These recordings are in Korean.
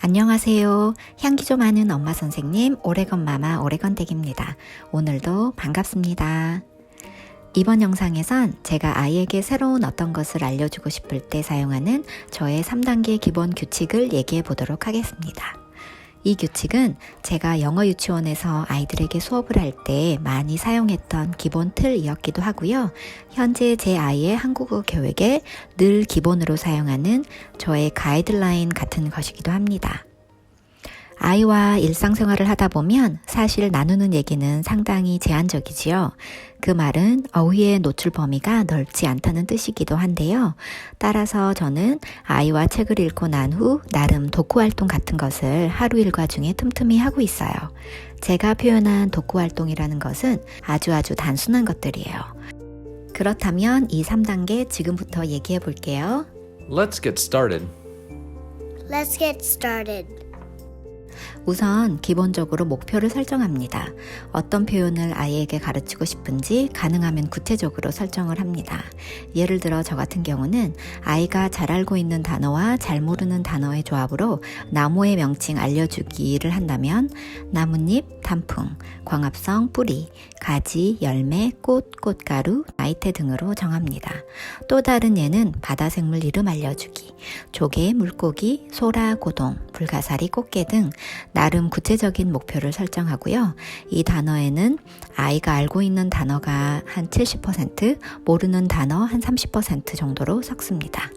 안녕하세요. 향기 좀 아는 엄마 선생님 오레건 마마 오레건댁입니다. 오늘도 반갑습니다. 이번 영상에선 제가 아이에게 새로운 어떤 것을 알려주고 싶을 때 사용하는 저의 3단계 기본 규칙을 얘기해 보도록 하겠습니다. 이 규칙은 제가 영어 유치원에서 아이들에게 수업을 할 때 많이 사용했던 기본 틀이었기도 하고요. 현재 제 아이의 한국어 교육에 늘 기본으로 사용하는 저의 가이드라인 같은 것이기도 합니다. 아이와 일상생활을 하다 보면 사실 나누는 얘기는 상당히 제한적이지요. 그 말은 어휘의 노출 범위가 넓지 않다는 뜻이기도 한데요. 따라서 저는 아이와 책을 읽고 난 후 나름 독후활동 같은 것을 하루 일과 중에 틈틈이 하고 있어요. 제가 표현한 독후활동이라는 것은 아주 단순한 것들이에요. 그렇다면 이 3단계 지금부터 얘기해 볼게요. Let's get started. Let's get started. 우선 기본적으로 목표를 설정합니다. 어떤 표현을 아이에게 가르치고 싶은지 가능하면 구체적으로 설정을 합니다. 예를 들어 저 같은 경우는 아이가 잘 알고 있는 단어와 잘 모르는 단어의 조합으로 나무의 명칭 알려주기를 한다면 나뭇잎, 단풍, 광합성, 뿌리, 가지, 열매, 꽃, 꽃가루, 나이테 등으로 정합니다. 또 다른 예는 바다생물 이름 알려주기, 조개, 물고기, 소라, 고동, 불가사리, 꽃게 등 나름 구체적인 목표를 설정하고요. 이 단어에는 아이가 알고 있는 단어가 한 70%, 모르는 단어 한 30% 정도로 섞습니다.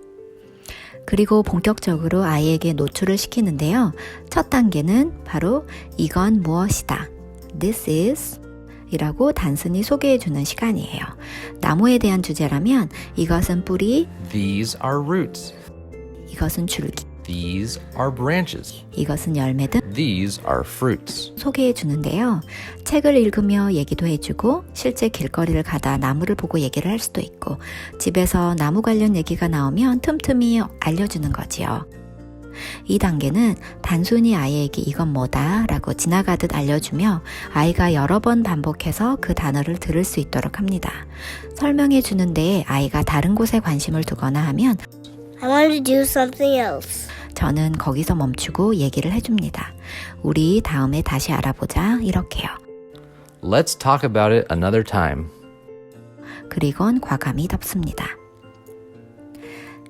그리고 본격적으로 아이에게 노출을 시키는데요. 첫 단계는 바로 이건 무엇이다. This is 이라고 단순히 소개해주는 시간이에요. 나무에 대한 주제라면 이것은 뿌리, These are roots. 이것은 줄기, These are branches. 이것은 열매 등 These are fruits. 소개해 주는데요. 책을 읽으며 얘기도 해주고 실제 길거리를 가다 나무를 보고 얘기를 할 수도 있고 집에서 나무 관련 얘기가 나오면 틈틈이 알려주는 거지요. 이 단계는 단순히 아이에게 이건 뭐다 라고 지나가듯 알려주며 아이가 여러 번 반복해서 그 단어를 들을 수 있도록 합니다. 설명해 주는데 아이가 다른 곳에 관심을 두거나 하면 I want to do something else. 저는 거기서 멈추고 얘기를 해줍니다. 우리 다음에 다시 알아보자 이렇게요. Let's talk about it another time. 그리곤 과감히 덮습니다.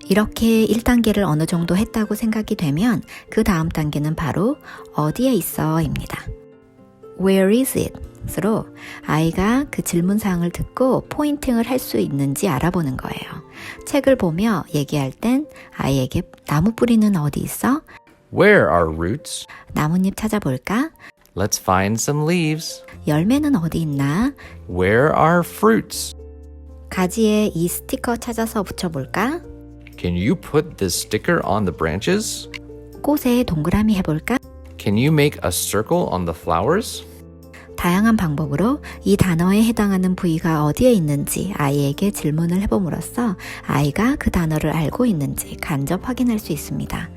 이렇게 1단계를 어느 정도 했다고 생각이 되면 그 다음 단계는 바로 어디에 있어 입니다. Where is it? 으로 아이가 그 질문사항을 듣고 포인팅을 할 수 있는지 알아보는 거예요. 책을 보며 얘기할 땐 아이에게 나무 뿌리는 어디 있어? Where are roots? 나뭇잎 찾아볼까? Let's find some leaves. 열매는 어디 있나? Where are fruits? 가지에 이 스티커 찾아서 붙여볼까? Can you put this sticker on the branches? 꽃에 동그라미 해볼까? Can you make a circle on the flowers? 다양한 방법으로 이 단어에 해당하는 부위가 어디에 있는지 아이에게 질문을 해봄으로써 아이가 그 단어를 알고 있는지 간접 확인할 수 있습니다.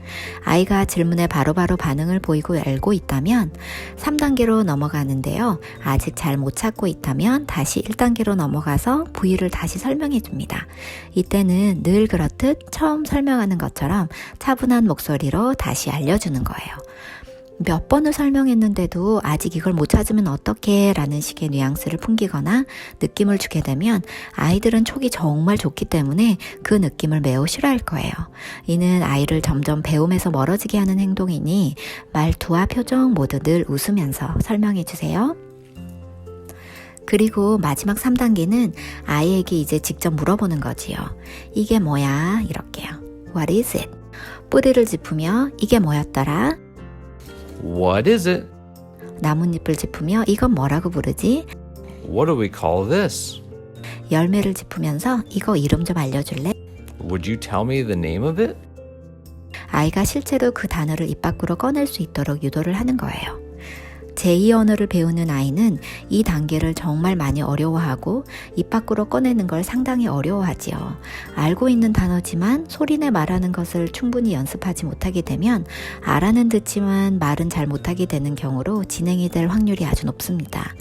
아이가 질문에 바로바로 반응을 보이고 알고 있다면 3단계로 넘어가는데요. 아직 잘 못 찾고 있다면 다시 1단계로 넘어가서 부위를 다시 설명해 줍니다. 이때는 늘 그렇듯 처음 설명하는 것처럼 차분한 목소리로 다시 알려주는 거예요. 몇 번을 설명했는데도 아직 이걸 못 찾으면 어떡해 라는 식의 뉘앙스를 풍기거나 느낌을 주게 되면 아이들은 촉이 정말 좋기 때문에 그 느낌을 매우 싫어할 거예요. 이는 아이를 점점 배움에서 멀어지게 하는 행동이니 말투와 표정 모두 늘 웃으면서 설명해 주세요. 그리고 마지막 3단계는 아이에게 이제 직접 물어보는 거지요. 이게 뭐야? 이렇게요. What is it? 뿌리를 짚으며 이게 뭐였더라? What is it? 나뭇잎을 짚으며 이건 뭐라고 부르지? What do we call this? 열매를 짚으면서 이거 이름 좀 알려줄래? Would you tell me the name of it? 아이가 실제로 그 단어를 입 밖으로 꺼낼 수 있도록 유도를 하는 거예요. 제2 언어를 배우는 아이는 이 단계를 정말 많이 어려워하고 입 밖으로 꺼내는 걸 상당히 어려워하지요. 알고 있는 단어지만 소리내 말하는 것을 충분히 연습하지 못하게 되면 알아는 듣지만 말은 잘 못하게 되는 경우로 진행이 될 확률이 아주 높습니다.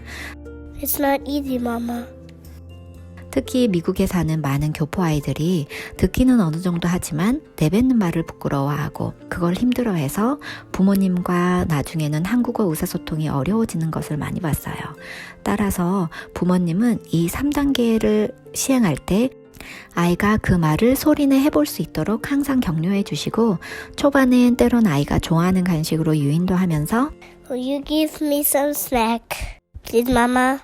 It's not easy, Mama. 특히 미국에 사는 많은 교포 아이들이 듣기는 어느 정도 하지만 내뱉는 말을 부끄러워하고 그걸 힘들어해서 부모님과 나중에는 한국어 의사소통이 어려워지는 것을 많이 봤어요. 따라서 부모님은 이 3단계를 시행할 때 아이가 그 말을 소리내 해볼 수 있도록 항상 격려해 주시고 초반엔 때론 아이가 좋아하는 간식으로 유인도 하면서 Will you give me some snack? Please, Mama.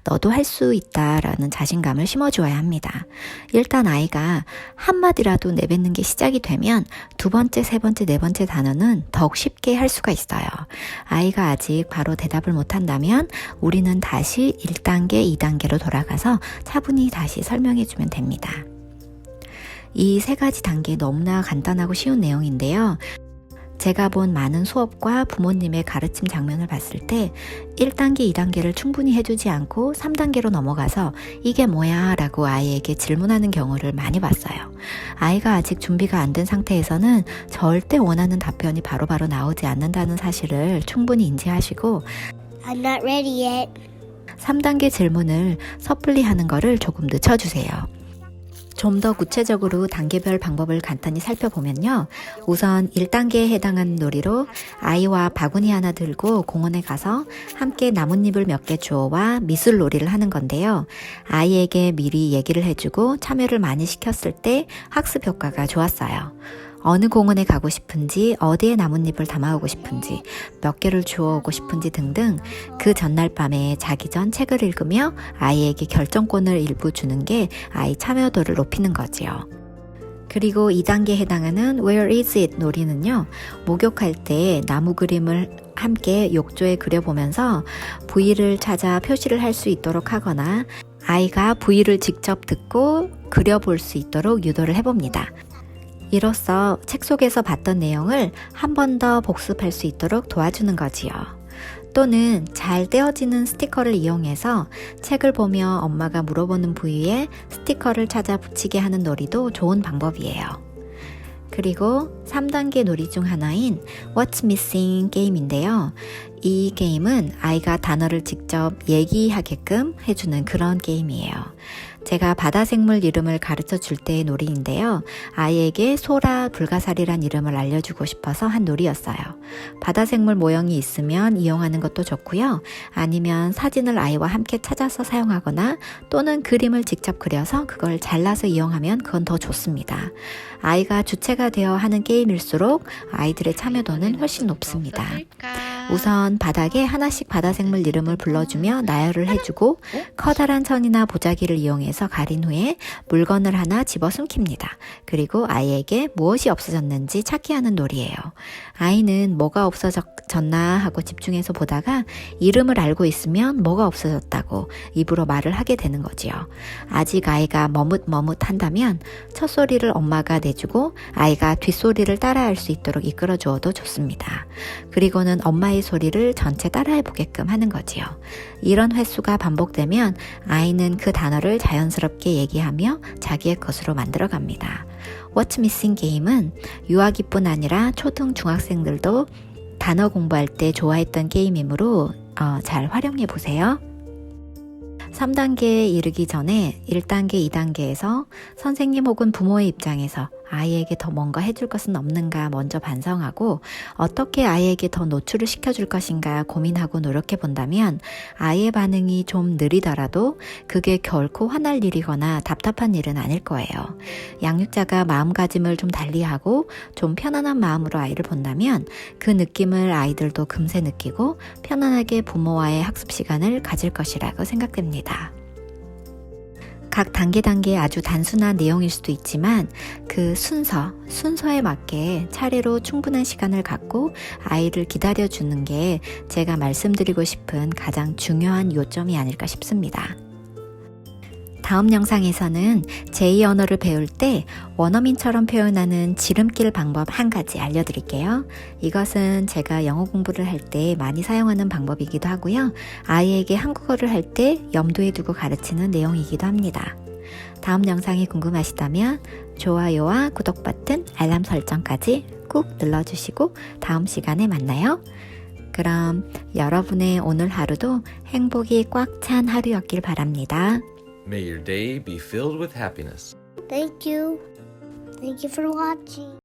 너도 할 수 있다라는 자신감을 심어주어야 합니다. 일단 아이가 한마디라도 내뱉는 게 시작이 되면 두 번째, 세 번째, 네 번째 단어는 더욱 쉽게 할 수가 있어요. 아이가 아직 바로 대답을 못한다면 우리는 다시 1단계, 2단계로 돌아가서 차분히 다시 설명해주면 됩니다. 이 세 가지 단계 너무나 간단하고 쉬운 내용인데요. 제가 본 많은 수업과 부모님의 가르침 장면을 봤을 때 1단계, 2단계를 충분히 해주지 않고 3단계로 넘어가서 이게 뭐야? 라고 아이에게 질문하는 경우를 많이 봤어요. 아이가 아직 준비가 안 된 상태에서는 절대 원하는 답변이 바로바로 나오지 않는다는 사실을 충분히 인지하시고 I'm not ready yet. 3단계 질문을 섣불리 하는 거를 조금 늦춰주세요. 좀 더 구체적으로 단계별 방법을 간단히 살펴보면요. 우선 1단계에 해당하는 놀이로 아이와 바구니 하나 들고 공원에 가서 함께 나뭇잎을 몇 개 주워와 미술 놀이를 하는 건데요. 아이에게 미리 얘기를 해주고 참여를 많이 시켰을 때 학습 효과가 좋았어요. 어느 공원에 가고 싶은지, 어디에 나뭇잎을 담아오고 싶은지, 몇 개를 주워오고 싶은지 등등 그 전날 밤에 자기 전 책을 읽으며 아이에게 결정권을 일부 주는 게 아이 참여도를 높이는 거지요. 그리고 2단계에 해당하는 Where is it 놀이는요. 목욕할 때 나무 그림을 함께 욕조에 그려보면서 부위를 찾아 표시를 할 수 있도록 하거나 아이가 부위를 직접 듣고 그려볼 수 있도록 유도를 해봅니다. 이로써 책 속에서 봤던 내용을 한 번 더 복습할 수 있도록 도와주는 거지요. 또는 잘 떼어지는 스티커를 이용해서 책을 보며 엄마가 물어보는 부위에 스티커를 찾아 붙이게 하는 놀이도 좋은 방법이에요. 그리고 3단계 놀이 중 하나인 What's Missing 게임인데요. 이 게임은 아이가 단어를 직접 얘기하게끔 해주는 그런 게임이에요. 제가 바다생물 이름을 가르쳐 줄 때의 놀이인데요. 아이에게 소라, 불가사리란 이름을 알려주고 싶어서 한 놀이였어요. 바다생물 모형이 있으면 이용하는 것도 좋고요. 아니면 사진을 아이와 함께 찾아서 사용하거나 또는 그림을 직접 그려서 그걸 잘라서 이용하면 그건 더 좋습니다. 아이가 주체가 되어 하는 게임일수록 아이들의 참여도는 훨씬 높습니다. 우선 바닥에 하나씩 바다생물 이름을 불러주며 나열을 해주고 커다란 천이나 보자기를 이용해서 가린 후에 물건을 하나 집어 숨깁니다. 그리고 아이에게 무엇이 없어졌는지 찾게 하는 놀이예요. 아이는 뭐가 없어졌나 하고 집중해서 보다가 이름을 알고 있으면 뭐가 없어졌다고 입으로 말을 하게 되는 거지요. 아직 아이가 머뭇머뭇한다면 첫 소리를 엄마가 내주고 아이가 뒷소리를 따라할 수 있도록 이끌어 주어도 좋습니다. 그리고는 엄마의 소리를 전체 따라해 보게끔 하는 거지요. 이런 횟수가 반복되면 아이는 그 단어를 자연스럽게 얘기하며 자기의 것으로 만들어 갑니다. What's Missing 게임은 유아기뿐 아니라 초등 중학생들도 단어 공부할 때 좋아했던 게임이므로 잘 활용해 보세요. 3단계에 이르기 전에 1단계, 2단계에서 선생님 혹은 부모의 입장에서 아이에게 더 뭔가 해줄 것은 없는가 먼저 반성하고 어떻게 아이에게 더 노출을 시켜줄 것인가 고민하고 노력해 본다면 아이의 반응이 좀 느리더라도 그게 결코 화날 일이거나 답답한 일은 아닐 거예요. 양육자가 마음가짐을 좀 달리하고 좀 편안한 마음으로 아이를 본다면 그 느낌을 아이들도 금세 느끼고 편안하게 부모와의 학습 시간을 가질 것이라고 생각됩니다. 각 단계 아주 단순한 내용일 수도 있지만 그 순서에 맞게 차례로 충분한 시간을 갖고 아이를 기다려주는 게 제가 말씀드리고 싶은 가장 중요한 요점이 아닐까 싶습니다. 다음 영상에서는 제2 언어를 배울 때 원어민처럼 표현하는 지름길 방법 한 가지 알려드릴게요. 이것은 제가 영어 공부를 할 때 많이 사용하는 방법이기도 하고요. 아이에게 한국어를 할 때 염두에 두고 가르치는 내용이기도 합니다. 다음 영상이 궁금하시다면 좋아요와 구독 버튼, 알람 설정까지 꾹 눌러주시고 다음 시간에 만나요. 그럼 여러분의 오늘 하루도 행복이 꽉 찬 하루였길 바랍니다. May your day be filled with happiness. Thank you. Thank you for watching.